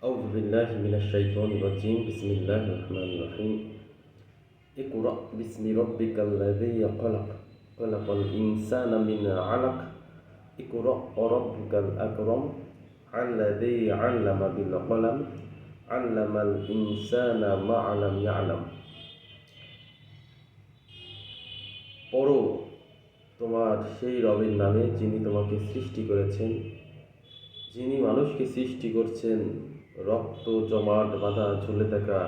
أعوذ بالله من الشيطان الرجيم بسم الله الرحمن الرحيم اقرأ باسم ربك الذي خلق خلق الإنسان من علق اقرأ وربك الأكرم الذي علم بالقلم علم الإنسان ما لم يعلم পড়ো তোমার সেই রবের নামে যিনি তোমাকে সৃষ্টি করেছেন, যিনি মানুষকে সৃষ্টি করছেন রক্ত জমাট বাঁধা ঝুলে থাকা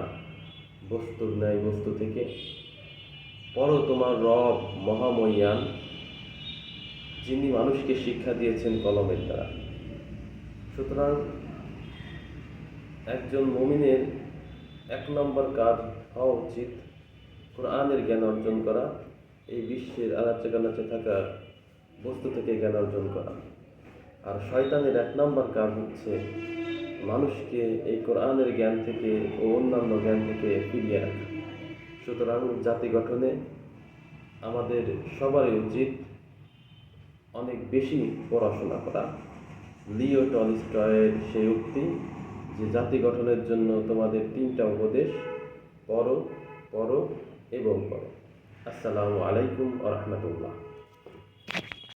বস্তুর ন্যায় বস্তু থেকে। পড়ো তোমার রব মহামহিয়ান, যিনি মানুষকে শিক্ষা দিয়েছেন কলমের দ্বারা। সুতরাং একজন মুমিনের 1 নম্বর কাজ হওয়া উচিত কোরআনের জ্ঞান অর্জন করা, এই বিশ্বের আনাচে কানাচে থাকা বস্তু থেকে জ্ঞান অর্জন করা। আর শয়তানের 1 নম্বর কাজ হচ্ছে মানুষকে এই কোরআনের জ্ঞান থেকে ও অন্যান্য জ্ঞান থেকে ফিরিয়ে রাখা। সুতরাং জাতি গঠনে আমাদের সবারই উচিত অনেক বেশি পড়াশোনা করা। লিও টলস্টয়ের সেই উক্তি যে জাতি গঠনের জন্য তোমাদের 3টা উপদেশ, পড়ো, পড়ো এবং পড়ো। আসসালামু আলাইকুম ওয়া রাহমাতুল্লাহ।